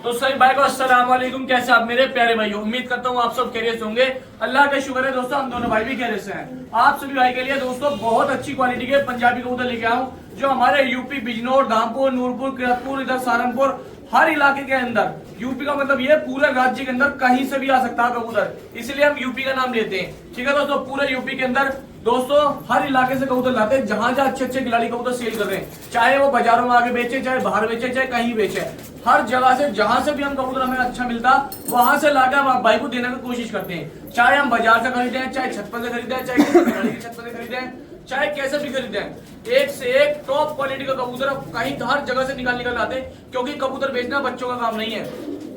तो सही भाई को अस्सलाम वालेकुम। कैसे आप मेरे प्यारे भाई, उम्मीद करता हूँ आप सब खैरियत होंगे। अल्लाह का शुक्र है दोस्तों, हम दोनों भाई भी खैरियत से हैं। आप सभी भाई के लिए दोस्तों बहुत अच्छी क्वालिटी के पंजाबी कबूतर लेके आऊँ, जो हमारे यूपी बिजनौर, धामपुर, नूरपुर, किरतपुर, इधर सहारनपुर, हर इलाके के अंदर, यूपी का मतलब ये पूरे राज्य के अंदर कहीं से भी आ सकता है कबूतर, इसलिए हम यूपी का नाम लेते हैं। ठीक है दोस्तों, पूरे यूपी के अंदर दोस्तों हर इलाके से कबूतर लाते हैं, जहां जहां अच्छे अच्छे खिलाड़ी कबूतर सेल कर रहे हैं, चाहे वो बाजारों में आगे बेचे, चाहे बाहर बेचे, चाहे कहीं बेचे, हर जगह से जहां से भी हम कबूतर हमें अच्छा मिलता वहां से लाकर हम भाई को देने की कोशिश करते हैं। चाहे हम बाजार से खरीदे, चाहे छत पर से खरीदे, चाहे खिलाड़ी की छत पर से खरीदे, चाहे कैसे भी खरीदे, एक से एक टॉप क्वालिटी का कबूतर कहीं हर जगह से निकाल आते हैं, क्योंकि कबूतर बेचना बच्चों का काम नहीं है।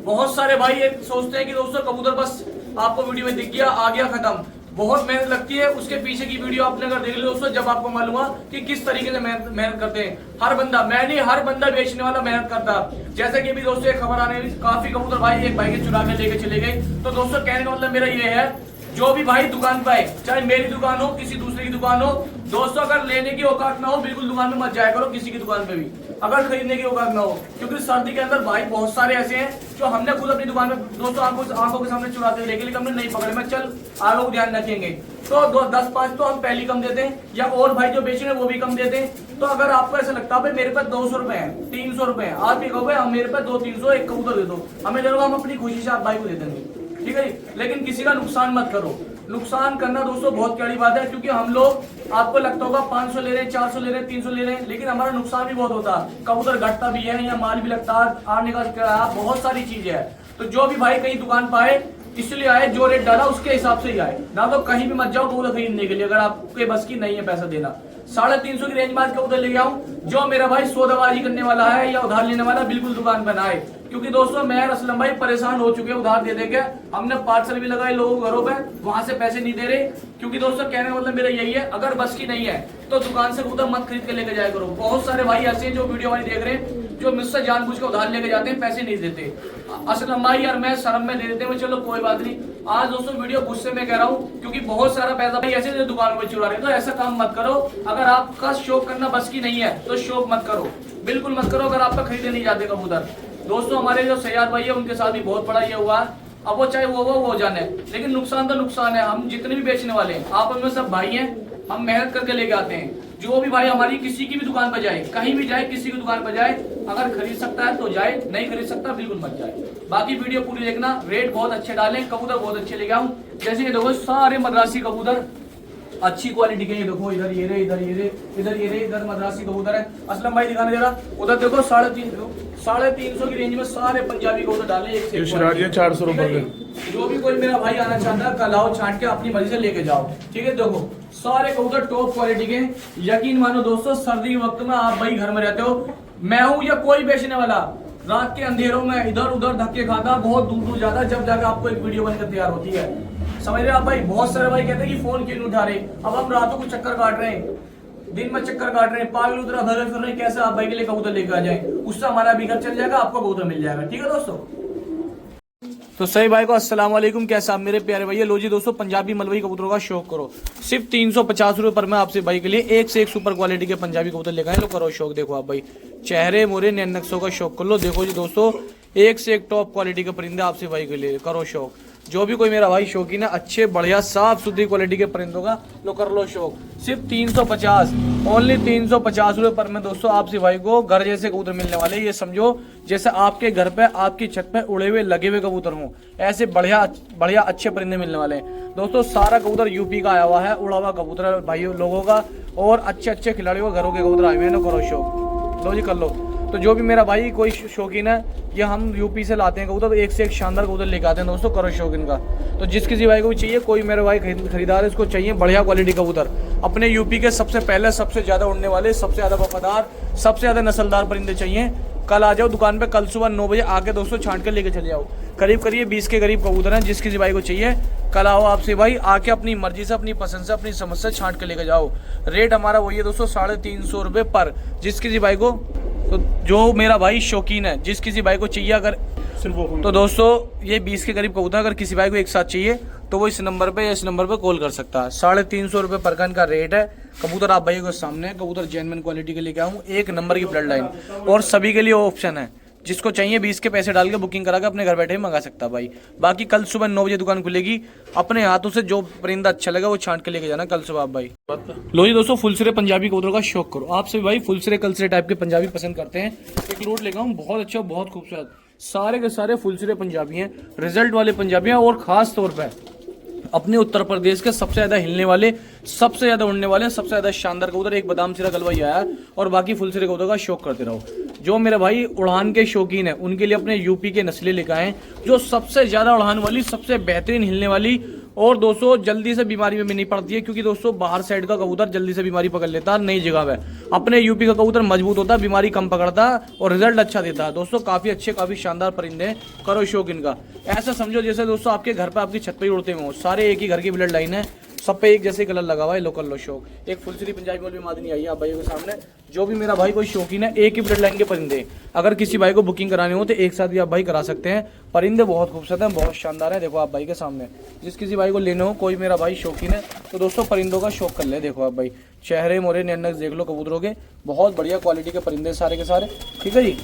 बहुत सारे भाई ये सोचते हैं कि दोस्तों कबूतर बस आपको वीडियो में दिख गया, आ गया, खत्म। बहुत मेहनत लगती है, उसके पीछे की वीडियो आपने अगर देख ली दोस्तों, जब आपको मालूम हुआ कि किस तरीके से मेहनत करते हैं हर बंदा। मैं नहीं, हर बंदा बेचने वाला मेहनत करता। जैसे कि अभी दोस्तों एक खबर आने, काफी कबूतर भाई एक भाई के चुरा के लेके चले गए। तो दोस्तों कहने का मतलब मेरा ये है, जो भी भाई दुकान पे आए, चाहे मेरी दुकान हो, किसी दूसरे की दुकान हो, दोस्तों अगर लेने की औकात ना हो, बिल्कुल दुकान में मत जाया करो किसी की दुकान पे भी, अगर खरीदने की औकात ना हो। क्योंकि सर्दी के अंदर भाई बहुत सारे ऐसे हैं जो हमने खुद अपनी दुकान में दोस्तों आंखों के सामने चुराते लेके, लेकिन हमने नहीं पकड़े। मैं चल आगे को ध्यान रखेंगे तो 10-5 तो हम पहले कम देते हैं, या और भाई जो बेच रहे हैं वो भी कम देते हैं। तो अगर आपको ऐसा लगता है मेरे पास 200 रुपए है, 300 रुपए है, आप भी कहो हम मेरे पास 200-300 एक कबूतर दे दो, हमें दे दो, हम अपनी खुशी से आप भाई को दे देंगे। ठीक है जी, लेकिन किसी का नुकसान मत करो। नुकसान करना दोस्तों बहुत कड़ी बात है, क्योंकि हम लोग आपको लगता होगा 500 ले रहे हैं, 400 ले रहे हैं, 300 ले रहे हैं, लेकिन हमारा नुकसान भी बहुत होता है। कबूतर घटता भी है, या माल भी लगता है, आने का किराया, बहुत सारी चीजें है। तो जो भी भाई कहीं दुकान पर आए, इसलिए आए जो रेट डाला उसके हिसाब से ही आए, ना तो कहीं भी मत जाओ कबूतर खरीदने के लिए अगर आपके बस की नहीं है पैसा देना। 350 की रेंज में आज कबूतर ले आऊं, जो मेरा भाई सौदाबाजी करने वाला है या उधार लेने वाला, बिल्कुल दुकान पर ना आए। क्योंकि दोस्तों मैं असलम भाई परेशान हो चुके हैं उधार दे देके, हमने पार्सल भी लगाए लोगों के घरों पे, वहां से पैसे नहीं दे रहे। क्योंकि दोस्तों कहने का मतलब मेरा यही है, अगर बस की नहीं है तो दुकान से कबूतर मत खरीद के लेके जाया करो। बहुत सारे भाई ऐसे हैं जो वीडियो वाली देख रहे हैं, जो मुझसे जानबूझ के उधार लेके जाते हैं, पैसे नहीं देते। असलम भाई यार मैं शर्म में दे देते हैं, चलो कोई बात नहीं। आज दोस्तों वीडियो गुस्से में कह रहा हूँ, क्योंकि बहुत सारा पैसा भाई ऐसे दुकानों में चुरा रहे हैं। तो ऐसा काम मत करो, अगर आपका शौक करना बस की नहीं है तो शौक मत करो, बिल्कुल मत करो, अगर आपका खरीदे नहीं जाते कबूतर। दोस्तों हमारे जो सैयाद भाई है उनके साथ भी बहुत बड़ा ये हुआ, अब वो चाहे वो जाने, लेकिन नुकसान तो नुकसान है। हम जितने भी बेचने वाले हैं आप में सब भाई हैं, हम मेहनत करके लेके आते हैं। जो भी भाई हमारी किसी की भी दुकान पर जाए, कहीं भी जाए, किसी की दुकान पर जाए, अगर खरीद सकता है तो जाए, नहीं खरीद सकता बिल्कुल मत जाए। बाकी वीडियो पूरी देखना, रेट बहुत अच्छे डालें, कबूतर बहुत अच्छे लेके आऊं। जैसे ये देखो सारे मद्रासी कबूतर अच्छी क्वालिटी के, ये देखो इधर ये रहे, इधर ये रहे, इधर ये रहे, इधर मद्रासी कबूतर है। असलम भाई दिखाने दे रहा, उधर देखो 350 की रेंज में सारे पंजाबी कबूतर डाले, एक से 400 रुपए। जो भी कोई मेरा भाई आना चाहता है कल आओ, छांट के अपनी मर्जी से लेके जाओ। ठीक है, देखो सारे कबूतर टॉप क्वालिटी के। यकीन मानो दोस्तों, सर्दी के वक्त में आप भाई घर में रहते हो, मैं हूँ या कोई बेचने वाला, रात के अंधेरों में इधर उधर धक्के खाता, बहुत दूर दूर जाता, जब जाकर आपको एक वीडियो बनकर तैयार होती है। समझ रहे आप भाई? बहुत सारे भाई कहते हैं कि फोन क्यों नहीं उठा रहे। अब हम रातों को चक्कर काट रहे हैं, दिन में चक्कर काट रहे हैं, पागल उतरा भरे फिर रहे, कैसे आप भाई के लिए कबूतर लेकर आ जाए, उससे हमारा भी घर चल जाएगा, आपको कबूतर मिल जाएगा। ठीक है दोस्तों, तो सही भाई को अस्सलाम वालेकुम। कैसे आप मेरे प्यारे भैया? लो जी दोस्तों, पंजाबी मलवई कबूतरों का शौक करो, सिर्फ 350 रुपए पर मैं आपसे भाई के लिए एक से एक सुपर क्वालिटी के पंजाबी कबूतर लेकर आए। लो करो शौक, देखो आप भाई, चेहरे मोरे नैन नक्शों का शौक कर लो। देखो जी दोस्तों, एक से एक टॉप क्वालिटी के परिंदे आपसे भाई के लिए, करो शौक। जो भी कोई मेरा भाई शौकीन है अच्छे बढ़िया साफ सुथरी क्वालिटी के परिंदों का, लो कर लो शौक। सिर्फ 350, ओनली 350 रुपए पर में दोस्तों आपसे भाई को घर जैसे कबूतर मिलने वाले। ये समझो जैसे आपके घर पे, आपकी छत पे उड़े हुए लगे हुए कबूतर हों, ऐसे बढ़िया बढ़िया अच्छे परिंदे मिलने वाले हैं दोस्तों। सारा कबूतर यूपी का आया हुआ है, उड़ा हुआ कबूतर भाइयों लोगों का, और अच्छे अच्छे खिलाड़ियों घरों के कबूतर आए हुए हैं। लो करो शौक, लो जी कर लो। तो जो भी मेरा भाई कोई शौकीन है, ये हम यूपी से लाते हैं कबूतर, तो एक से एक शानदार कबूतर लेके आते हैं दोस्तों, करो शौक इनका। तो जिस किसी भाई को भी चाहिए, कोई मेरे भाई खरीदार है, इसको चाहिए बढ़िया क्वालिटी कबूतर, अपने यूपी के सबसे पहले, सबसे ज्यादा उड़ने वाले, सबसे ज्यादा वफादार, सबसे ज्यादा नस्लदार परिंदे चाहिए, कल आ जाओ दुकान पे, कल सुबह 9 बजे आके दोस्तों छांट के लेके चले जाओ। करीब 20 के करीब कबूतर हैं, जिस किसी भाई को चाहिए कल आओ आपसे भाई, आके अपनी मर्जी से, अपनी पसंद से, अपनी समझ से छांट के लेके जाओ। रेट हमारा वही है दोस्तों, 350 रुपये पर, जिस किसी भाई को, तो जो मेरा भाई शौकीन है, जिस किसी भाई को चाहिए अगर, तो दोस्तों ये 20 के करीब कबूतर अगर किसी भाई को एक साथ चाहिए तो वो इस नंबर पे या इस नंबर पे कॉल कर सकता है। 350 रुपये पर गन का रेट है। कबूतर आप भाई को सामने है, कबूतर जेन्युइन क्वालिटी के लेके आऊँ, एक नंबर की ब्लड लाइन, और सभी के लिए ऑप्शन है। जिसको चाहिए 20 के पैसे डाल के बुकिंग करा के अपने घर बैठे ही मंगा सकता है भाई। बाकी कल सुबह 9 बजे दुकान खुलेगी। अपने हाथों से जो परिंदा अच्छा लगा वो छांट के लेके जाना कल सुबह आप भाई। लो जी दोस्तों, फुल सिरे पंजाबी कबूतरों का शौक करो। आप सभी भाई फुल सिरे कल सिरे टाइप के पंजाबी पसंद करते हैं। एक लोट लेगा हूँ, बहुत अच्छा बहुत खूबसूरत, सारे के सारे फुल सिरे पंजाबी हैं, रिजल्ट वाले पंजाबी हैं। और खास तौर पर अपने उत्तर प्रदेश के सबसे ज्यादा हिलने वाले, सबसे ज्यादा उड़ने वाले, सबसे ज्यादा शानदार कबूतर एक बादाम सिरा गलवाई आया। और बाकी फुल सिरे कबूतर का शौक करते रहो। जो मेरे भाई उड़ान के शौकीन है उनके लिए अपने यूपी के नस्लें लेकर आए जो सबसे ज्यादा उड़ान वाली, सबसे बेहतरीन हिलने वाली, और दोस्तों जल्दी से बीमारी में भी नहीं पड़ती है। क्योंकि दोस्तों बाहर साइड का कबूतर जल्दी से बीमारी पकड़ लेता है नई जगह में। अपने यूपी का कबूतर मजबूत होता है, बीमारी कम पकड़ता और रिजल्ट अच्छा देता है। दोस्तों काफी अच्छे, काफी शानदार परिंदे हैं, करो शौक इनका। ऐसा समझो जैसे दोस्तों आपके घर पे आपकी छत पे ही उड़ते हुए हो। सारे एक ही घर की ब्लड लाइन है, सब पे एक जैसे कलर लगा हुआ है। लोकल लो शौक। एक फुलसिरी पंजाबी मौलवी मादनी आई है आप भाइयों के सामने। जो भी मेरा भाई कोई शौकीन है, एक ही ब्लड लाइन के परिंदे, अगर किसी भाई को बुकिंग करानी हो तो एक साथ भी आप भाई करा सकते हैं। परिंदे बहुत खूबसूरत हैं, बहुत शानदार है। देखो आप भाई के सामने, जिस किसी भाई को लेने हो, कोई मेरा भाई शौकीन है तो दोस्तों परिंदों का शौक कर ले। देखो आप भाई, चेहरे मोरे नैनक्स देख लो कबूतरों के, बहुत बढ़िया क्वालिटी के परिंदे सारे के सारे। ठीक है जी।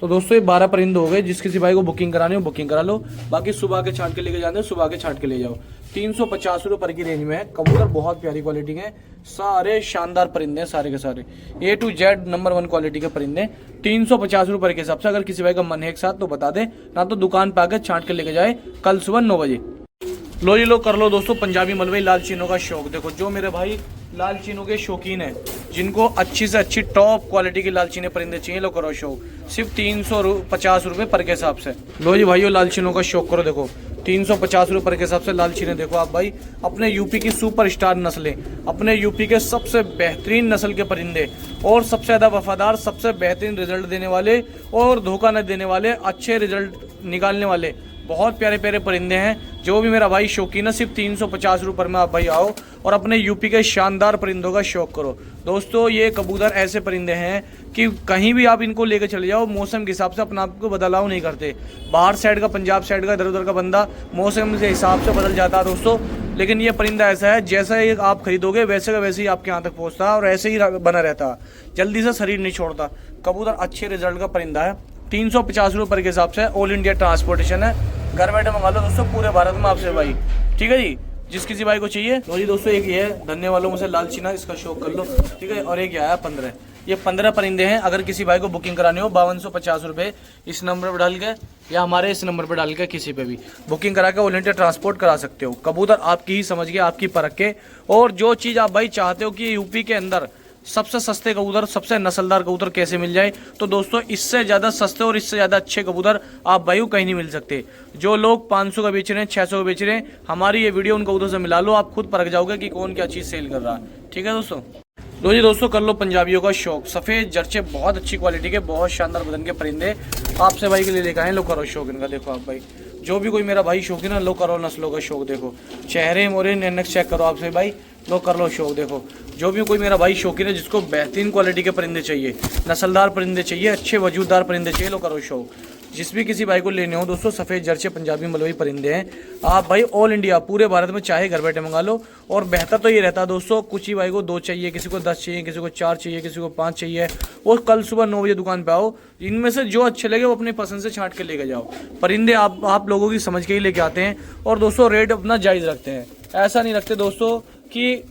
तो दोस्तों ये 12 परिंदे हो गए। जिस किसी भाई को बुकिंग करानी हो बुकिंग करा लो। बाकी सुबह के छांट के लेके जाते हो, सुबह के छांट के ले जाओ। 350 रुपये पर की रेंज में है कबूतर, बहुत प्यारी क्वालिटी के, सारे शानदार परिंदे हैं सारे के सारे, A to Z number 1 quality के परिंदे। 350 रुपये के हिसाब से अगर किसी भाई का मन है एक साथ तो बता दे, ना तो दुकान पे आकर छांट के लेके जाए कल सुबह 9 बजे। लो जी लो, कर लो दोस्तों पंजाबी मलवई लाल चीनों का शौक। देखो जो मेरे भाई लाल चीनों के शौकीन है, जिनको अच्छी से अच्छी टॉप क्वालिटी की लाल चीने परिंदे चाहिए, लो करो शौक। सिर्फ 350 रुपये पर के हिसाब से। लो जी भाइयों, लाल चीनों का शौक करो। देखो 350 रुपये पर के हिसाब से लाल चीने। देखो आप भाई, अपने यूपी की सुपरस्टार नस्लें, अपने यूपी के सबसे बेहतरीन नस्ल के परिंदे, और सबसे ज़्यादा वफादार, सबसे बेहतरीन रिजल्ट देने वाले और धोखा न देने वाले, अच्छे रिजल्ट निकालने वाले बहुत प्यारे प्यारे परिंदे हैं। जो भी मेरा भाई शौकीन है, सिर्फ 350 रुपये में आप भाई आओ और अपने यूपी के शानदार परिंदों का शौक करो। दोस्तों ये कबूतर ऐसे परिंदे हैं कि कहीं भी आप इनको लेकर चले जाओ, मौसम के हिसाब से अपने आप को बदलाव नहीं करते। बाहर साइड का, पंजाब साइड का, इधर उधर का बंदा मौसम के हिसाब से बदल जाता है दोस्तों। लेकिन ये परिंदा ऐसा है, जैसा ही आप खरीदोगे वैसे का वैसे ही आपके यहाँ तक पहुँचता है और ऐसे ही बना रहता है, जल्दी से शरीर नहीं छोड़ता। कबूतर अच्छे रिजल्ट का परिंदा है। 350 रुपये पर के हिसाब से ऑल इंडिया ट्रांसपोर्टेशन है। घर बैठे मंगा लो दोस्तों पूरे भारत में आपसे भाई। ठीक है जी। जिस किसी भाई को चाहिए तो जी दोस्तों, एक ये है धन्य वालों में से लाल चीना, इसका शौक कर लो। ठीक है। और एक ये आया 15, ये 15 परिंदे हैं। अगर किसी भाई को बुकिंग करानी हो 5250 रुपये इस नंबर पर डाल के, या हमारे इस नंबर पर डाल के किसी पे भी बुकिंग करा के ऑल इंडिया ट्रांसपोर्ट करा सकते हो। कबूतर आपकी ही समझ के, आपकी परख के, और जो चीज़ आप भाई चाहते हो कि यूपी के अंदर सबसे सस्ते कबूतर, सबसे नस्लदार कबूतर कैसे मिल जाए, तो दोस्तों इससे ज़्यादा सस्ते और इससे ज़्यादा अच्छे कबूतर आप भाई कहीं नहीं मिल सकते। जो लोग 500 का बेच रहे हैं, 600 का बेच रहे हैं, हमारी ये वीडियो उन कबूतर से मिला लो, आप खुद परख जाओगे कि कौन क्या चीज़ सेल कर रहा है। ठीक है दोस्तों। लो जी दोस्तों, कर लो पंजाबियों का शौक। सफ़ेद जर्चे, बहुत अच्छी क्वालिटी के, बहुत शानदार बदन के परिंदे आपसे भाई के लिए लेकर आए। लो करो शौक इनका। देखो आप भाई, जो भी कोई मेरा भाई शौक है ना, लो करो नस्लों का शौक। देखो चेहरे मोरे नैनक्स चेक करो आपसे भाई, लो कर लो शौक। देखो जो भी कोई मेरा भाई शौकीन है, जिसको बेहतरीन क्वालिटी के परिंदे चाहिए, नस्लदार परिंदे चाहिए, अच्छे वजूददार परिंदे चाहिए, लो करो शौक। जिस भी किसी भाई को लेने हो दोस्तों, सफ़ेद जर्चे पंजाबी मलवई परिंदे हैं। आप भाई ऑल इंडिया, पूरे भारत में चाहे घर बैठे मंगा लो। और बेहतर तो ये रहता है दोस्तों, कुछ ही भाई को 2 चाहिए, किसी को 10 चाहिए, किसी को 4 चाहिए, किसी को 5 चाहिए, और कल सुबह 9 बजे दुकान पे आओ। इनमें से जो अच्छे लगे वो अपनी पसंद से छांट के लेके जाओ। परिंदे आप लोगों की समझ के ही लेके आते हैं। और दोस्तों रेट अपना जायज़ रखते हैं, ऐसा नहीं रखते दोस्तों कि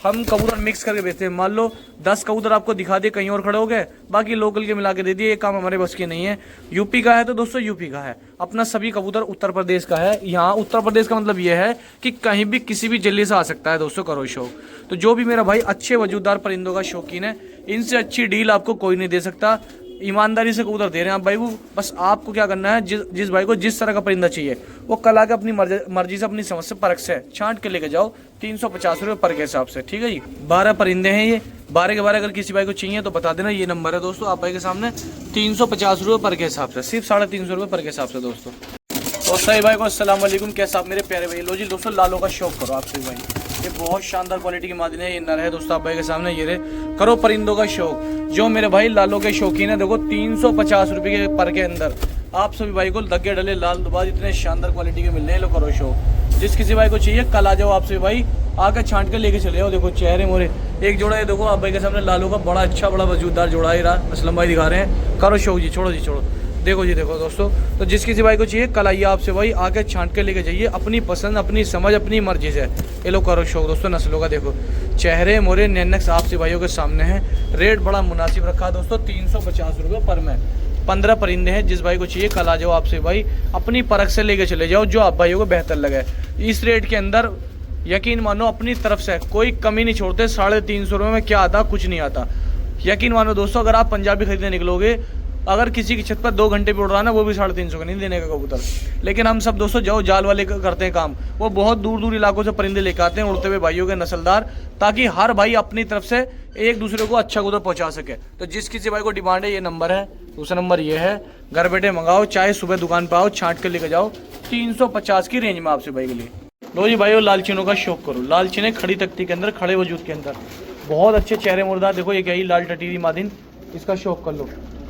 हम कबूतर मिक्स करके बेचते हैं। मान लो 10 कबूतर आपको दिखा दिए, कहीं और खड़े हो गए, बाकी लोकल के मिला के दे दिए, ये काम हमारे बस की नहीं है। यूपी का है तो दोस्तों यूपी का है, अपना सभी कबूतर उत्तर प्रदेश का है। यहाँ उत्तर प्रदेश का मतलब ये है कि कहीं भी किसी भी जिले से आ सकता है दोस्तों, करो शौक। तो जो भी मेरा भाई अच्छे वजूददार परिंदों का शौकीन है, इनसे अच्छी डील आपको कोई नहीं दे सकता। ईमानदारी से कबूतर दे रहे हैं आप भाई। वो बस आपको क्या करना है, जिस भाई को जिस तरह का परिंदा चाहिए वो कल आके अपनी मर्जी से, अपनी समझ से, परख से छांट के लेके जाओ। 350 रुपये पर के हिसाब से। ठीक है जी। 12 परिंदे हैं ये, 12 के 12 अगर किसी भाई को चाहिए तो बता देना, ये नंबर है दोस्तों आप भाई के सामने। 350 रुपये पर के हिसाब से, सिर्फ 350 रुपये पर के हिसाब से दोस्तों। तो सही भाई को अस्सलाम वालेकुम, कैसा आप मेरे प्यारे भाई। लो जी दोस्तों, लालों का शौक करो आप सही भाई। ये बहुत शानदार क्वालिटी की मादिन है, ये नर है दोस्तों आप भाई के सामने। ये रे करो परिंदों का शौक। जो मेरे भाई लालों के शौकीन है, देखो 350 रुपये के पर के अंदर आप सभी भाई को लगे डले लाल दुबाज इतने शानदार क्वालिटी के मिल रहे हैं। लो करो शौक। जिस किसी भाई को चाहिए कल आ जाओ आप सभी भाई, आकर छांट के लेके चले जाओ। देखो चेहरे मोरे, एक जोड़ा है देखो आप भाई के सामने लालों का, बड़ा अच्छा बड़ा वजूददार जोड़ा है। असलम भाई दिखा रहे हैं, करो शौक जी, छोड़ो जी छोड़ो। देखो जी, देखो दोस्तों, तो जिस किसी भाई को चाहिए कल आइए आपसे भाई, आके छांट के लेके जाइए, अपनी पसंद, अपनी समझ, अपनी मर्जी से। ये लोग करो शौक दोस्तों नस्लों का। देखो चेहरे मोरे नैनक्स आपसे भाइयों के सामने हैं। रेट बड़ा मुनासिब रखा दोस्तों, 350 रुपये पर में 15 परिंदे हैं। जिस भाई को चाहिए कल आ जाओ आपसे भाई, अपनी परख से लेके चले जाओ, जो आप भाइयों को बेहतर लगे। इस रेट के अंदर यकीन मानो अपनी तरफ से कोई कमी नहीं छोड़ते। 350 रुपये में क्या आता, कुछ नहीं आता। यकीन मानो दोस्तों, अगर आप पंजाबी खरीदने निकलोगे, अगर किसी की छत पर 2 घंटे भी उड़ रहा ना, वो भी 350 का नहीं देने का कबूतर। लेकिन हम सब दोस्तों जो जाल वाले करते हैं काम, वो बहुत दूर दूर इलाकों से परिंदे लेकर आते हैं उड़ते हुए भाइयों के नस्लदार, ताकि हर भाई अपनी तरफ से एक दूसरे को अच्छा कबूतर पहुंचा सके। तो जिस किसी भाई को डिमांड है, ये नंबर है। दूसरा नंबर ये है, घर बैठे मंगाओ, चाहे सुबह दुकान पर आओ, छांट के लेके जाओ। 350 की रेंज में आपसे भाई के लिए। लो जी भाई, लाल चीनों का शौक करो। लाल चीने खड़ी तख्ती के अंदर, खड़े वजूद के अंदर, बहुत अच्छे चेहरे मुर्दार। देखो ये क्या ही लाल टटीरी मादिन, इसका शौक कर लो।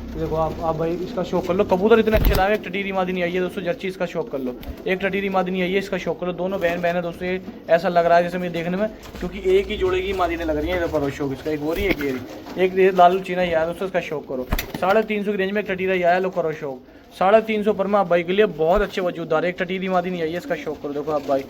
देखो आप भाई इसका शौक कर लो। कबूतर इतने अच्छे लाए। एक टटीरी मादिनी आई है दोस्तों जर्ची, इसका शौक कर लो। एक टटीरी मादिनी आई है, इसका शौक कर लो। दोनों बहन है दोस्तों। ये ऐसा लग रहा है जैसे मैं देखने में, क्योंकि एक ही जोड़े की मादिने लग रही है। इधर पर शौक इसका, एक गोरी एक येरी। एक लाल चीना ही आया दोस्तों, इसका शौक करो। 350 की रेंज में एक टटीरा ही आया, लो करो शौक। 350 पर में आप भाई के लिए बहुत अच्छे वजूददार। एक टटीरी मादिनी आई है, इसका शौक करो। देखो आप भाई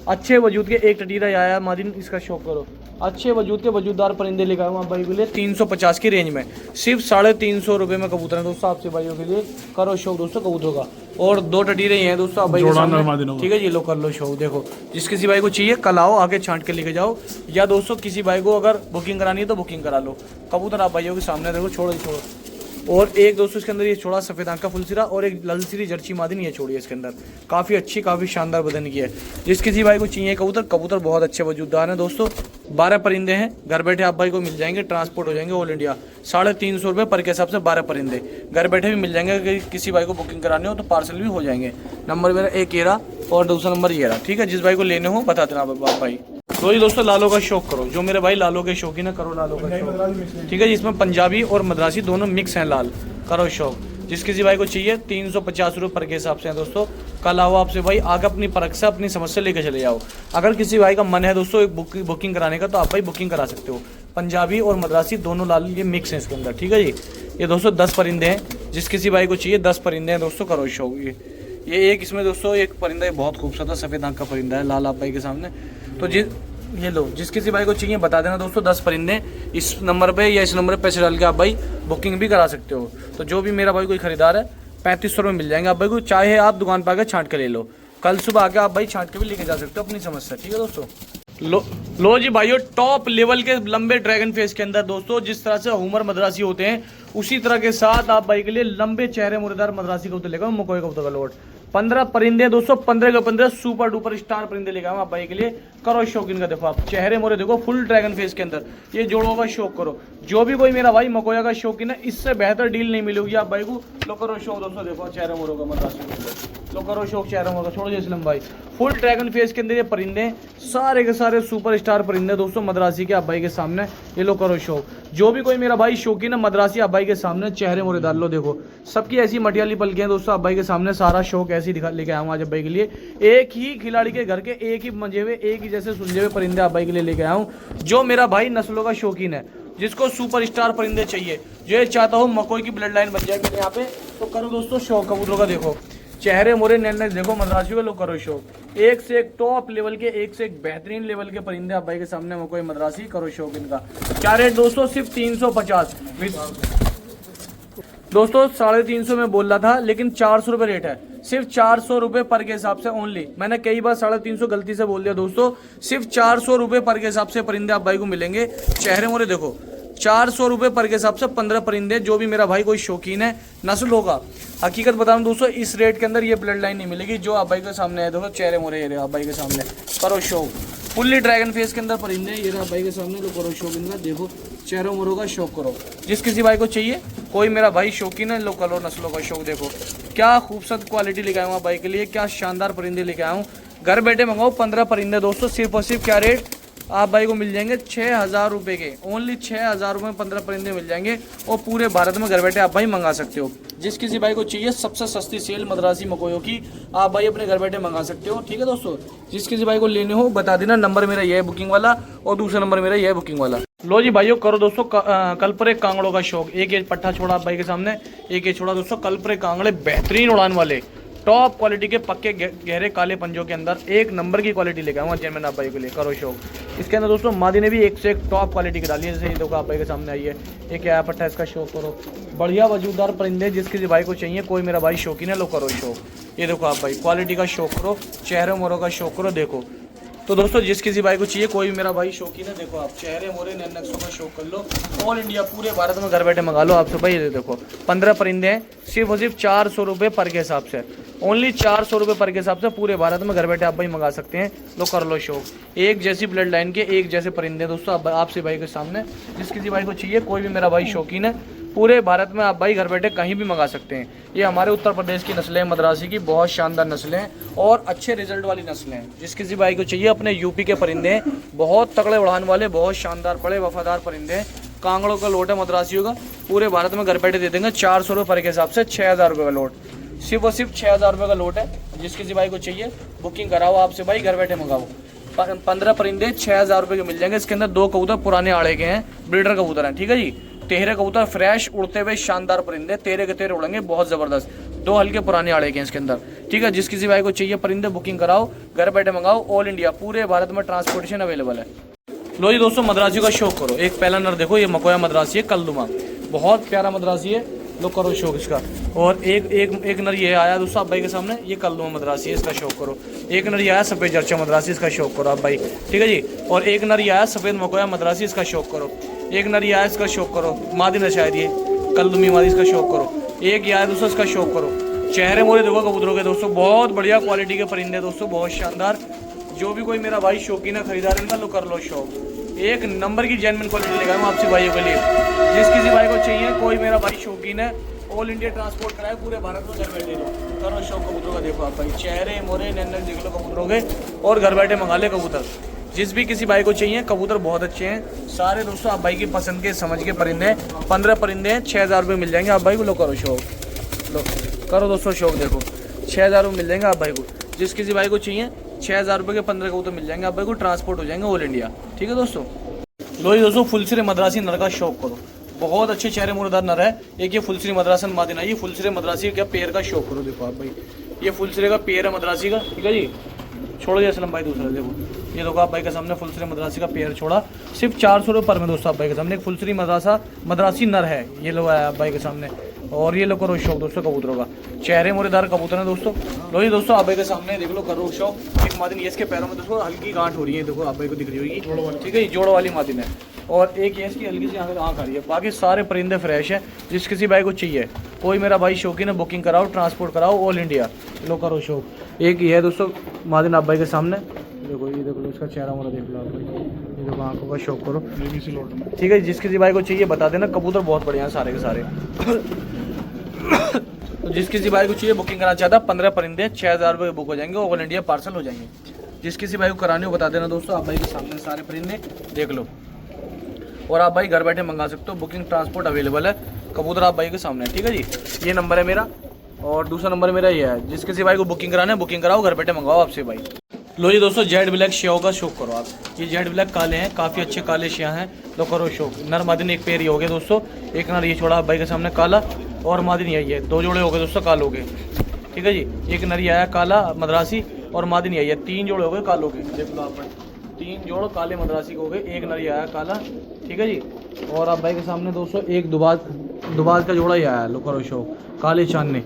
अच्छे वजूद के एक टटीरा आया मादिन, इसका शौक करो। अच्छे वजूद के वजूददार परिंदे लेकर आऊँ आप भाई के लिए 350 की रेंज में, सिर्फ 350 रुपये में कबूतर है दोस्तों आपसे भाइयों के लिए। करो शौक दोस्तों कबूतरों का। और 2 टटीरे ही हैं दोस्तों आप भाई के सामने, ठीक है जी। लो कर लो शौक। देखो जिस किसी भाई को चाहिए कल आओ, आके छांट के लेके जाओ। या दोस्तों किसी भाई को अगर बुकिंग करानी है तो बुकिंग करा लो। कबूतर आप भाइयों के सामने देखो, छोड़ो ही छोड़ो। और एक दोस्तों इसके अंदर ये छोड़ा सफ़ेद आंख का फुलसिरा, और एक ललसिरी जर्ची मादिन ये छोड़ी है इसके अंदर। काफ़ी अच्छी, काफ़ी शानदार बदन की है। जिस किसी भाई को चाहिए कबूतर, कबूतर बहुत अच्छे वजूददार हैं दोस्तों। 12 परिंदे हैं, घर बैठे आप भाई को मिल जाएंगे, ट्रांसपोर्ट हो जाएंगे ऑल इंडिया। 350 रुपये पर के हिसाब से 12 परिंदे घर बैठे भी मिल जाएंगे। अगर किसी भाई को बुकिंग करानी हो तो पार्सल भी हो जाएंगे। नंबर मेरा एक ये रहा और दूसरा नंबर ये रहा, ठीक है। जिस भाई को लेने हो बता देना भाई। तो ये दोस्तों लालों का शौक करो, जो मेरे भाई लालों के शौकीन है, करो लालों का शौक, ठीक है। जिसमें पंजाबी और मद्रासी दोनों मिक्स हैं लाल, करो शौक। जिस किसी भाई को चाहिए 350 रुपये पर के हिसाब से है दोस्तों। कल आओ आपसे भाई, आगे अपनी परख से अपनी समझ से लेकर चले जाओ। अगर किसी भाई का मन है दोस्तों एक बुकिंग कराने का, तो आप भाई बुकिंग करा सकते हो। पंजाबी और मद्रासी दोनों लाल ये मिक्स हैं इसके अंदर, ठीक है जी। ये दोस्तों 10 परिंदे हैं। जिस किसी भाई को चाहिए 10 परिंदे हैं दोस्तों, करो शौक। ये एक इसमें दोस्तों एक परिंदा बहुत खूबसूरत है, सफ़ेद आंख का परिंदा है, लाल आप भाई के सामने। तो ये लो, जिस किसी भाई को चाहिए बता देना दोस्तों। 10 परिंदे इस नंबर पे या इस नंबर पे पैसे डाल के आप भाई बुकिंग भी करा सकते हो। तो जो भी मेरा भाई कोई खरीदार है 3500 रुपये मिल जाएंगे आप भाई को। चाहे आप दुकान पर आकर छांट के ले लो, कल सुबह आके आप भाई छांट के भी लेके जा सकते हो अपनी समझ से, ठीक है दोस्तों। लो जी भाइयों, टॉप लेवल के लंबे ड्रैगन फेस के अंदर दोस्तों, जिस तरह से हुमर मद्रासी होते हैं उसी तरह के साथ आप भाई के लिए लंबे चेहरे मुर्दार मद्रासी कबूतर लेकर मकोई कबूतर का लोड। 15 परिंदे दोस्तों, 15 के 15 सुपर डुपर स्टार परिंदे लेकर आऊँ आप भाई के लिए। करो शौक इनका। देखो आप चेहरे मोरे देखो, फुल ड्रैगन फेस के अंदर ये जोड़ों का शौक करो। जो भी कोई मेरा भाई मकोया का शौकीन है, इससे बेहतर डील नहीं मिलेगी आप भाई को। लो करो शौक दोस्तों। देखो चेहरे मोरों का मद्रासी, लो करो शौक चेहरे मोरों का। छोड़ो जैसलम भाई, फुल ड्रैगन फेस के अंदर ये परिंदे सारे के सारे सुपर स्टार परिंदे दोस्तों मद्रासी के आप भाई के सामने। ये लो करो शौक। जो भी कोई मेरा भाई शौकीन है मद्रासी आप भाई के सामने, चेहरे मोरे डाल लो। देखो सबकी ऐसी मटियाली पलके हैं दोस्तों आप भाई के सामने। सारा शौक ऐसी दिखा लेके आऊँ आज आप भाई के लिए। एक ही खिलाड़ी के घर के एक ही मंजे हुए, एक ही जैसे सुलझे हुए परिंदे आप भाई के लिए लेके आऊँ। जो मेरा भाई नस्लों का शौकीन है, जिसको सुपर स्टार परिंदे चाहिए, जो चाहता हूँ मकोई की ब्लड लाइन बन जाए मेरे यहाँ पे, तो करो दोस्तों शौक कबूतरों का। देखो चेहरे मोरे नैन देखो मद्रासियों के, लोग करो शौक। एक से एक टॉप लेवल के, एक से एक बेहतरीन लेवल के परिंदे आप भाई के सामने मकोई मद्रासी, करो शौक इनका। क्या रेट दोस्तों? सिर्फ 350 दोस्तों। 350 में बोल रहा था, लेकिन 400 रुपये रेट है। सिर्फ 400 रुपये पर के हिसाब से ओनली। मैंने कई बार 350 गलती से बोल दिया दोस्तों। सिर्फ 400 रुपये पर के हिसाब से परिंदे आप भाई को मिलेंगे। चेहरे मोरे देखो, 400 रुपये पर के हिसाब से 15 परिंदे। जो भी मेरा भाई कोई शौकीन है नस्ल होगा, हकीकत बताऊं दोस्तों, इस रेट के अंदर ये ब्लड लाइन नहीं मिलेगी जो आप भाई के सामने है। देखो चेहरे मोरे ये आप भाई के सामने, करो शौक। फुल्ली ड्रैगन फेस के अंदर परिंदे ये आप भाई के सामने, तो करो शौक इनका। देखो चेहरों मोरों का शौक करो। जिस किसी भाई को चाहिए, कोई मेरा भाई शौकीन है, लो करो नस्लों का शौक। देखो क्या खूबसूरत क्वालिटी लेके आऊँ भाई के लिए, क्या शानदार परिंदे लेके आऊँ। घर बैठे मंगाओ 15 परिंदे दोस्तों, सिर्फ और सिर्फ क्या रेट आप भाई को मिल जाएंगे 6000 रुपये के। ओनली 6000 रुपये में 15 परिंदे मिल जाएंगे, और पूरे भारत में घर बैठे आप भाई मंगा सकते हो। जिस किसी भाई को चाहिए सबसे सस्ती सेल मद्रासी मकोयों की, आप भाई अपने घर बैठे मंगा सकते हो, ठीक है दोस्तों। जिस किसी भाई को लेने हो बता देना। नंबर मेरा ये है बुकिंग वाला, और दूसरा नंबर मेरा ये है बुकिंग वाला। लो जी भाइयों, करो दोस्तों कल पर एक कांगड़ों का शौक। एक ये पट्टा छोड़ा आप भाई के सामने, एक ये छोड़ा दोस्तों कल पर एक कांगड़े, बेहतरीन उड़ान वाले, टॉप क्वालिटी के, पक्के गहरे काले पंजों के अंदर एक नंबर की क्वालिटी लेकर आऊँगा जेनमैन आप भाई के लिए। करो शौक। इसके अंदर दोस्तों मादी ने भी एक से एक टॉप क्वालिटी की डाली है। जैसे ये देखो आप भाई के सामने आई है, एक क्या पट्टा, इसका शौक करो। बढ़िया वजूदार परिंदे, जिसके भाई को चाहिए, कोई मेरा भाई शौकीन है, लो करो शौक। ये देखो आप भाई क्वालिटी का शौक करो, चेहरे मोरों का शौक करो। देखो तो दोस्तों जिस किसी भाई को चाहिए, कोई भी मेरा भाई शौकीन है, देखो आप चेहरे मोरे नैन नक्शों का शौक कर लो। ऑल इंडिया पूरे भारत में घर बैठे मंगा लो आपसे भाई। ये देखो 15 परिंदे हैं, सिर्फ और सिर्फ 400 रुपये पर के हिसाब से, ओनली 400 रुपये पर के हिसाब से पूरे भारत में घर बैठे आप भाई मंगा सकते हैं। लो कर लो शौक। एक जैसी ब्लड लाइन के एक जैसे परिंदे दोस्तों आपसे भाई के सामने, जिस किसी भाई को चाहिए, कोई भी मेरा भाई शौकीन है, पूरे भारत में आप भाई घर बैठे कहीं भी मंगा सकते हैं। ये हमारे उत्तर प्रदेश की नस्लें हैं, मद्रासी की, बहुत शानदार नस्लें हैं और अच्छे रिजल्ट वाली नस्लें हैं। जिस किसी भाई को चाहिए, अपने यूपी के परिंदे हैं, बहुत तगड़े उड़ान वाले, बहुत शानदार बड़े वफादार परिंदे हैं। कांगड़ों का लोट है मद्रासियों का, पूरे भारत में घर बैठे दे देंगे 400 रुपये पर के हिसाब से, 6000 रुपये का लोट, सिर्फ और सिर्फ 6000 रुपये का लोट है। जिस किसी भाई को चाहिए बुकिंग कराओ आपसे भाई, घर बैठे मंगाओ। 15 परिंदे 6000 रुपये के मिल जाएंगे। इसके अंदर 2 कबूतर पुराने आड़े के हैं, ब्रीडर कबूतर हैं, ठीक है जी। 13 कबूतर फ्रेश उड़ते हुए शानदार परिंदे, 13 के 13 उड़ेंगे, बहुत जबरदस्त। 2 हल्के पुराने आड़े के हैं इसके अंदर, ठीक है। जिस किसी भाई को चाहिए परिंदे बुकिंग कराओ, घर बैठे मंगाओ। ऑल इंडिया पूरे भारत में ट्रांसपोर्टेशन अवेलेबल है। लो जी दोस्तों, मद्रासी का शौक करो। एक पहला नर देखो, ये मकोया मद्रासी है, कलदुमा, बहुत प्यारा मद्रासी है। लो करो शौक इसका। और एक नर ये आया दोस्तों आप भाई के सामने, ये कलदुमा मद्रासी है, इसका शौक करो। एक नर ये आया सफ़ेद जर्चा मद्रासी, इसका शौक करो आप भाई, ठीक है जी। और एक नर ये आया सफ़ेद मकोया मद्रासी, इसका शौक करो। एक नर ये आया, इसका शौक करो, मादी न शायद ये कलदुमी मादी, इसका शौक करो। एक ये आया दोस्तों, इसका शौक करो। चेहरे मोरे देखो कबूतरों के दोस्तों, बहुत बढ़िया क्वालिटी के परिंदे दोस्तों, बहुत शानदार। जो भी कोई मेरा भाई शौकीन है, खरीदार इनका, लो कर लो शौक। एक नंबर की जेन्युइन क्वालिटी लेकर आऊँ आपसे भाइयों के लिए। जिस किसी भाई को चाहिए, कोई मेरा भाई शौकीन है, ऑल इंडिया ट्रांसपोर्ट कराए, पूरे भारत में घर बैठे लो। करो शौक कबूतरों का। देखो आप भाई चेहरे मोरे नैन देख लो कबूतरों के, और घर बैठे मंगा ले कबूतर। जिस भी किसी भाई को चाहिए, कबूतर बहुत अच्छे हैं सारे दोस्तों, आप भाई की पसंद के समझ के परिंदे। 15 परिंदे हैं, 6000 रुपये मिल जाएंगे आप भाई को। लो करो शौक, लो करो दोस्तों शौक। देखो 6000 रुपये मिल जाएंगे आप भाई को। जिस किसी भाई को चाहिए, 6000 रुपये के 15 कबूतर मिल जाएंगे आप भाई को, ट्रांसपोर्ट हो जाएंगे ऑल इंडिया, ठीक है दोस्तों। लो जी दोस्तों, फुलसिरे मद्रासी नर का शौक करो, बहुत अच्छे चेहरे मुर्दार नर है। एक ये फुलसिरे मद्रासन मादिना, ये फुलसिरे मद्रासी का पेयर का शौक करो। देखो आप भाई, ये फुलसिरे का पेयर है मद्रासी का, ठीक है जी। छोड़ो जी असलम भाई दूसरा, देखो ये देखो आप भाई के सामने फुलसिरे मद्रासी का पेयर छोड़ा, सिर्फ 400 रुपये पर में दोस्तों आप भाई के सामने। एक फुलसिरी मद्रासी नर है, ये लो आया आप भाई के सामने। और ये लो करो शौक दोस्तों कबूतरों का, चेहरे मुरेदार कबूतर है दोस्तों। लो जी दोस्तों, आप भाई के सामने देख लो, करो शौक। एक मादिन ये इसके पैरों में दोस्तों हल्की गांठ हो रही है, देखो आप भाई को दिख रही होगी, ठीक है, जोड़ वाली मादिन है। और एक ये इसकी हल्की सी आँख आ रही है। बाकी सारे परिंदे फ्रेश है। जिस किसी भाई को चाहिए, कोई मेरा भाई शौकीन है, बुकिंग कराओ, ट्रांसपोर्ट कराओ ऑल इंडिया। लो करो शौक। एक ये है दोस्तों मादिन आप भाई के सामने, देखो ये देखो इसका चेहरा मोरा देख लो आप भाई, ये देखो आंखों का शौक करो, ठीक है। जिस किसी भाई को चाहिए बता देना, कबूतर बहुत बढ़िया हैं सारे के सारे। तो जिस किसी भाई को चाहिए बुकिंग कराना चाहता, 15 परिंदे 6000 रुपये बुक हो जाएंगे, ऑल इंडिया पार्सल हो जाएंगे। जिस किसी भाई को कराने हो बता देना दोस्तों, आप भाई के सामने सारे परिंदे देख लो, और आप भाई घर बैठे मंगा सकते हो। बुकिंग ट्रांसपोर्ट अवेलेबल है, कबूतर आप भाई के सामने, ठीक है जी। ये नंबर है मेरा, और दूसरा नंबर मेरा ये है। जिस किसी भाई को बुकिंग कराना है, बुकिंग कराओ, घर बैठे मंगाओ आपसे भाई। लो जी दोस्तों, जेड ब्लैक शेव का शौक करो आप। ये जेड ब्लैक काले हैं, काफ़ी अच्छे काले शिया हैं, लो करो शौक। नर मादिन एक पेयर ही हो गए दोस्तों, एक नर ये छोड़ा आप भाई के सामने काला, और मादिन यही है, 2 जोड़े हो गए दोस्तों कालों के, ठीक है जी। एक नर ये आया काला मद्रासी, और मादिन यही है, 3 जोड़े हो गए कालों के, देख लो आप, 3 जोड़ काले मद्रासी के हो गए। एक नर ये आया काला, ठीक है जी। और आप भाई के सामने दोस्तों एक दुबाज का जोड़ा ही आया, लो करो शौक, काले चांदने।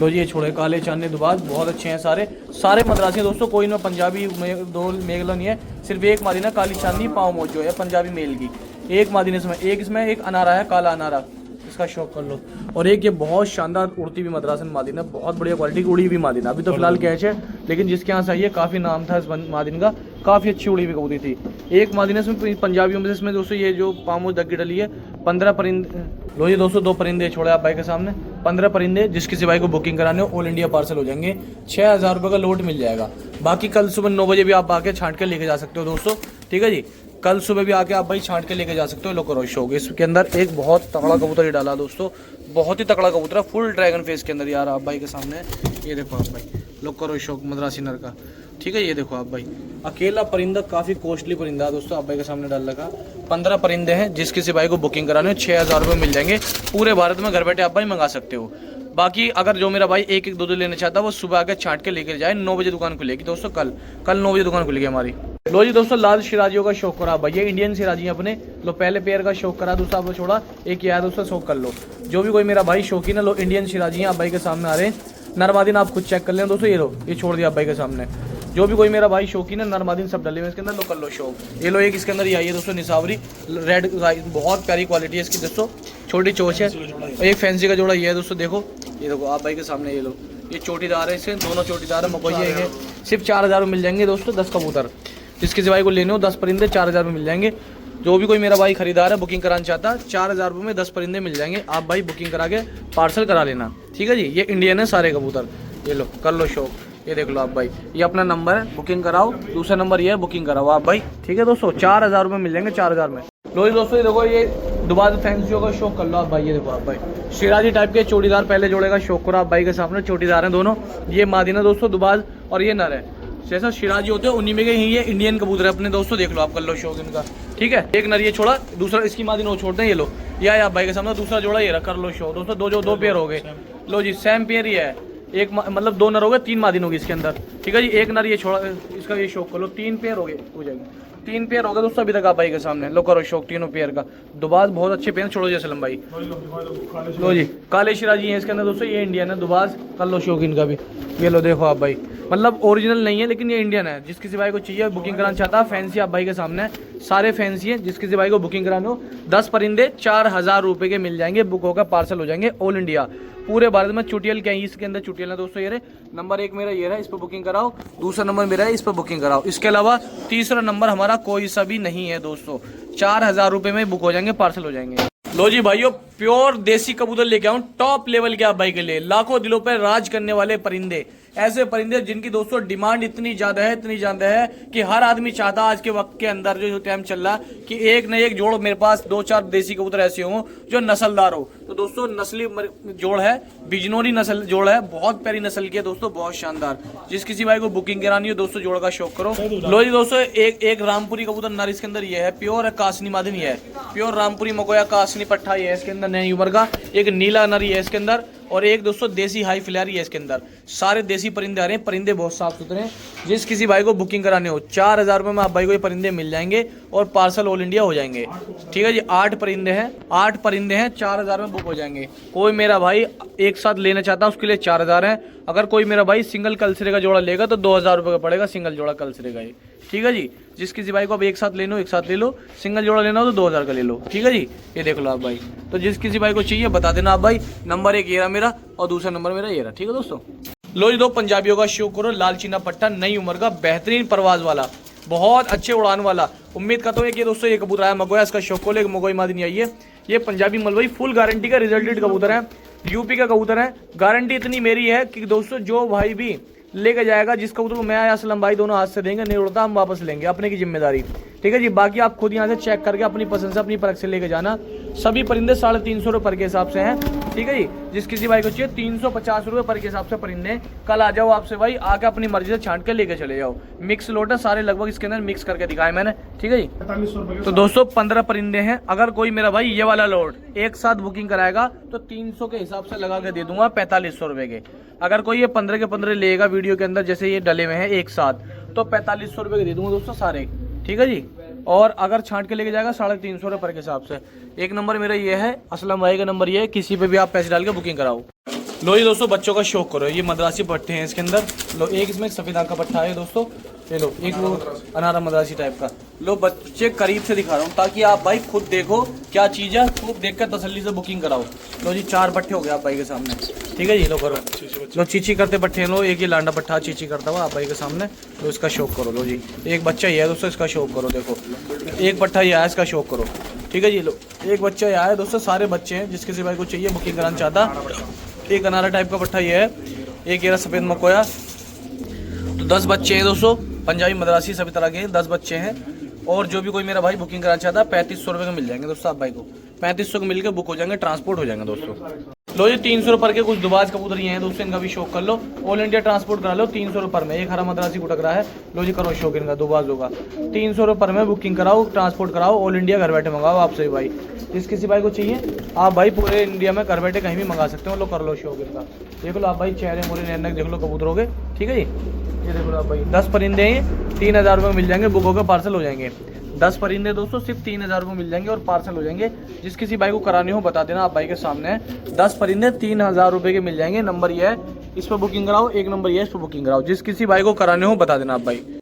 लो जी ये छोड़े काले चांदने दुबाज, बहुत अच्छे हैं सारे मद्रासी हैं दोस्तों। कोई ना पंजाबी दो मेगला नहीं है, सिर्फ एक मादिना काली चांदनी पाँव मोजो है पंजाबी मेल की। एक मादिन इसमें एक अनारा है, काला अनारा, इसका शौक कर लो। और एक ये बहुत शानदार उड़ती हुई मद्रासन मादिन है, बहुत बढ़िया क्वालिटी की उड़ी हुई मादिन। अभी तो फिलहाल कैच है, लेकिन जिसके यहाँ से आई है काफ़ी नाम था इस मादिन का, काफ़ी अच्छी उड़ी हुई कबूतरी थी। एक मादिन इसमें पंजाबियों में, इसमें दोस्तों ये जो पामो दग्गी डली है, 15 परिंदे। लो ये दोस्तों 2 परिंदे छोड़े आप भाई के सामने, 15 परिंदे। जिस किसी भाई को बुकिंग कराने हो, ऑल इंडिया पार्सल हो जाएंगे, 6000 रुपये का लोट मिल जाएगा। बाकी कल सुबह 9 बजे भी आप आके छांट के लेके जा सकते हो दोस्तों, ठीक है जी। कल सुबह भी आके आप भाई छांट के लेके जा सकते हो। लो करो शौक, इसके अंदर एक बहुत तगड़ा कबूतर ही डाला दोस्तों, बहुत ही तगड़ा कबूतर है, फुल ड्रैगन फेस के अंदर यार आप भाई के सामने। ये देखो आप भाई, लो करो शौक मद्रासी नर का, ठीक है। ये देखो आप भाई, अकेला परिंदा, काफ़ी कॉस्टली परिंदा है दोस्तों, आप भाई के सामने डाल लगा। 15 परिंदे हैं, जिस किसी भाई को बुकिंग कराने हो 6000 रुपये मिल जाएंगे। पूरे भारत में घर बैठे आप भाई मंगा सकते हो। बाकी अगर जो मेरा भाई एक एक दो दो लेना चाहता है वो सुबह आके छांट के लेकर जाए। 9 बजे दुकान खुलेगी दोस्तों, कल 9 बजे दुकान खुलेगी हमारी। लो जी दोस्तों, लाल शिराजियों का शौक करा भाई, ये इंडियन शिराजी अपने। लो पहले पेयर का शौक करा, दूसरा आपको छोड़ा, एक यार दोस्तों शौक कर लो। जो भी कोई मेरा भाई शौकीन है, लो इंडियन शिराजी हैं आप भाई के सामने आ रहे हैं। नरमादीन आप खुद चेक कर लें दोस्तों, ये लो, ये छोड़ दिया आप भाई के सामने। जो भी कोई मेरा भाई शौकीन है, नरमादीन सब डले हुए इसके अंदर, लो कर लो शौक। ये लो एक इसके अंदर ये आई है दोस्तों निसावरी रेड, बहुत प्यारी क्वालिटी है इसकी दोस्तों, छोटी चोच है। एक फैंसी का जोड़ा ये है दोस्तों, देखो ये देखो आप भाई के सामने, ये लो ये चोटीदार है, इसके दोनों चोटीदार है, मकोई है। सिर्फ 4000 में मिल जाएंगे दोस्तों 10 कबूतर। जिस किसी भाई को लेने हो 10 परिंदे 4000 में मिल जाएंगे। जो भी कोई मेरा भाई खरीदार है बुकिंग कराना चाहता है, 4000 रुपये में 10 परिंदे मिल जाएंगे। आप भाई बुकिंग करा के पार्सल करा लेना, ठीक है जी। ये इंडियन है सारे कबूतर, ये लो कर लो शौक। ये देख लो आप भाई, ये अपना नंबर है, बुकिंग कराओ। दूसरा नंबर ये है, बुकिंग कराओ आप भाई, ठीक है दोस्तों। 4000 रुपये मिल जाएंगे 4000 में। लो जी दोस्तों, ये देखो ये दोबारा फैंसियों का शौक कर लो आप भाई। ये देखो आप भाई, शिराजी टाइप के चोटीदार पहले जोड़े का शौक करो आप भाई के सामने। चोटीदार हैं दोनों, ये मादीना दोस्तों दुबाज और ये नर है। जैसा शिराजी होते हैं उन्हीं में ही ये इंडियन कबूतर है अपने दोस्तों, देख लो आप, कर लो शौक इनका, ठीक है। एक नर ये छोड़ा, दूसरा इसकी मादीना वो छोड़ते हैं, ये लो ये आप भाई के सामने दूसरा जोड़ा ये रहा, कर लो शौक दोस्तों। दो पेयर हो गए, लो जी सेम पेयर ही है। एक मतलब 2 नर हो गए, 3 मादीन होगी इसके अंदर, ठीक है जी। एक नर ये छोड़ा, इसका ये शौक कर लो, 3 पेयर हो गए, हो जाएंगे 3 पेयर हो गए दोस्तों अभी तक आप भाई के सामने। लो करो शौक तीनों पेयर का। दुबाज बहुत अच्छे पेयर, छोड़ो जी असलम भाई। लो जी काले शिराजी हैं इसके अंदर दोस्तों, ये इंडियन है दुबाज, कर लो शौक इनका भी। ये लो देखो आप भाई, मतलब ओरिजिनल नहीं है लेकिन ये इंडियन है। जिस किसी भाई को चाहिए बुकिंग कराना चाहता है, फैंसी आप भाई के सामने है, सारे फैंसी हैं। जिस किसी भाई को बुकिंग कराना हो 10 परिंदे 4000 रुपये के मिल जाएंगे, बुक होकर पार्सल हो जाएंगे ऑल इंडिया, पूरे भारत में। चुटियल क्या है इसके अंदर, चुटियल है दोस्तों। ये रहे नंबर 1 मेरा ये रहा, इस पर बुकिंग कराओ। दूसरा नंबर मेरा है, इस पर बुकिंग कराओ। इसके अलावा तीसरा नंबर हमारा कोई सा भी नहीं है दोस्तों। 4000 रुपये में बुक हो जाएंगे, पार्सल हो जाएंगे। लो जी भाइयों, प्योर देसी कबूतर लेके आऊं टॉप लेवल के आप भाई के लिए। लाखों दिलों पर राज करने वाले परिंदे, ऐसे परिंदे जिनकी दोस्तों डिमांड इतनी ज्यादा है कि हर आदमी चाहता है आज के वक्त के अंदर जो टाइम चल रहा है कि एक न एक जोड़ मेरे पास 2-4 देसी कबूतर ऐसे हों जो नस्लदार हो। तो दोस्तों नस्ली जोड़ है, बिजनौरी नस्ल जोड़ है, बहुत प्यारी नस्ल की है दोस्तों, बहुत शानदार। जिस किसी भाई को बुकिंग करानी हो दोस्तों जोड़ का शौक करो। लो जी दोस्तों, एक रामपुरी कबूतर नर इसके अंदर ये है, प्योर कासनी मादनी है, प्योर रामपुरी मकोया कासनी पट्टा ये है इसके अंदर, नई उम्र का। एक नीला नर है इसके अंदर, और एक दोस्तों देसी हाई फ्लैरी है इसके अंदर। सारे देसी परिंदे आ रहे हैं, परिंदे बहुत साफ सुथरे हैं। जिस किसी भाई को बुकिंग कराने हो 4000 रुपये में आप भाई को ये परिंदे मिल जाएंगे और पार्सल ऑल इंडिया हो जाएंगे, ठीक है जी। 8 परिंदे हैं 4000 में बुक हो जाएंगे। कोई मेरा भाई एक साथ लेना चाहता है उसके लिए 4000 है। अगर कोई मेरा भाई सिंगल कलसरे का जोड़ा लेगा तो 2000 रुपये का पड़ेगा सिंगल जोड़ा कलसरे का, ठीक है जी। जिस किसी भाई को अब एक साथ लेना हो एक साथ ले लो, सिंगल जोड़ा लेना हो तो 2000 का ले लो, ठीक है जी। ये देख लो आप भाई, तो जिस किसी भाई को चाहिए बता देना आप भाई। नंबर 1 ये रहा मेरा और दूसरा नंबर मेरा ये रहा, ठीक है दोस्तों। लो जी, 2 पंजाबियों का शौक करो, लाल चीना पट्टा नई उम्र का, बेहतरीन परवाज वाला, बहुत अच्छे उड़ान वाला। उम्मीद करता हूँ कि दोस्तों ये कबूतर आया मगोया, इसका शौक को लेकर मगोई मादी नहीं आई है। ये पंजाबी मलवई फुल गारंटी का रिजल्टेड कबूतर है, यूपी का कबूतर है। गारंटी इतनी मेरी है कि दोस्तों जो भाई भी लेके जाएगा, जिस कबूतर को मैं या असलम भाई दोनों हाथ से देंगे, नहीं उड़ता हम वापस लेंगे, अपने की जिम्मेदारी, ठीक है जी। बाकी आप खुद यहाँ से चेक करके अपनी पसंद से अपनी परख से लेके जाना। सभी परिंदे 350 रुपये पर के हिसाब से हैं, ठीक है जी। जिस किसी भाई को चाहिए 350 रुपये पर के हिसाब से परिंदे। कल आ जाओ आपसे भाई, आके अपनी मर्जी से छांट के लेके चले जाओ। मिक्स लोट है सारे, लगभग इसके अंदर मिक्स करके दिखाए मैंने, ठीक है जी। तो दोस्तों 15 परिंदे हैं। अगर कोई मेरा भाई ये वाला लोट एक साथ बुकिंग कराएगा तो 300 के हिसाब से लगा के दे दूंगा 4500 रुपये के। अगर कोई ये 15 के 15 लेगा वीडियो के अंदर, जैसे ये डले हुए हैं एक साथ, तो 4500 रुपये के दे दूंगा दोस्तों सारे, ठीक है जी। और अगर छांट के लेके जाएगा 350 रुपये पर के हिसाब से। एक नंबर मेरा ये है, असलम भाई का नंबर ये है, किसी पे भी आप पैसे डाल के बुकिंग कराओ। लो जी दोस्तों, बच्चों का शौक करो, ये मद्रासी पट्टे हैं इसके अंदर। लो एक इसमें सफेद आंख का पट्टा है दोस्तों, ये लो एक वो अनारा मद्रासी टाइप का। लो बच्चे करीब से दिखा रहा हूँ ताकि आप भाई खुद देखो क्या चीज़ है, खूब देख कर तसल्ली से बुकिंग कराओ। लो जी 4 पट्टे हो गए आप भाई के सामने, ठीक है जी। लो करो, लो चीची करते पट्टे लो, एक ये लांडा पट्टा चीची करता हुआ आप भाई के सामने, तो इसका शौक करो। लो जी एक बच्चा ही है दोस्तों, इसका शौक करो, देखो एक पट्टा ही आया, इसका शौक करो, ठीक है जी। लो एक बच्चा ही आया दोस्तों, सारे बच्चे हैं। जिस किसी भाई को चाहिए बुकिंग कराना चाहता, एक अनारा टाइप का पट्टा ये है, एक ये सफ़ेद मकोया। तो 10 बच्चे हैं दोस्तों, पंजाबी मद्रासी सभी तरह के 10 बच्चे हैं। और जो भी कोई मेरा भाई बुकिंग कराना चाहता है 3500 रुपये के मिल जाएंगे दोस्तों। आप भाई को 3500 के मिलकर बुक हो जाएंगे, ट्रांसपोर्ट हो जाएंगे दोस्तों। लो जी 300 पर के कुछ दुबाज कबूतर ये हैं दोस्तों, इनका भी शौक कर लो, ऑल इंडिया ट्रांसपोर्ट करा लो 300 रुपये पर में। एक हरा मद्रासी गुटक रहा है, लो जी करो शौक इनका दुबाज होगा 300 रुपये पर में, बुकिंग कराओ ट्रांसपोर्ट कराओ, ऑल इंडिया घर बैठे मंगाओ आपसे भाई। जिस किसी भाई को चाहिए आप भाई पूरे इंडिया में घर बैठे कहीं भी मंगा सकते हो। लो कर लो शौक इनका, देख लो आप भाई चेहरे मोरे नैनक देख लो कबूतरों के, ठीक है जी। ये देख लो आप भाई 10 परिंदे हैं 3000 रुपये मिल जाएंगे, बुक होकर पार्सल हो जाएंगे। 10 परिंदे दोस्तों सिर्फ 3000 रुपये मिल जाएंगे और पार्सल हो जाएंगे। जिस किसी भाई को कराने हो बता देना, आप भाई के सामने है। 10 परिंदे 3000 रुपये के मिल जाएंगे। नंबर ये है, इस पर बुकिंग कराओ, एक नंबर ये है, इस पर बुकिंग कराओ। जिस किसी भाई को कराने हो बता देना आप भाई।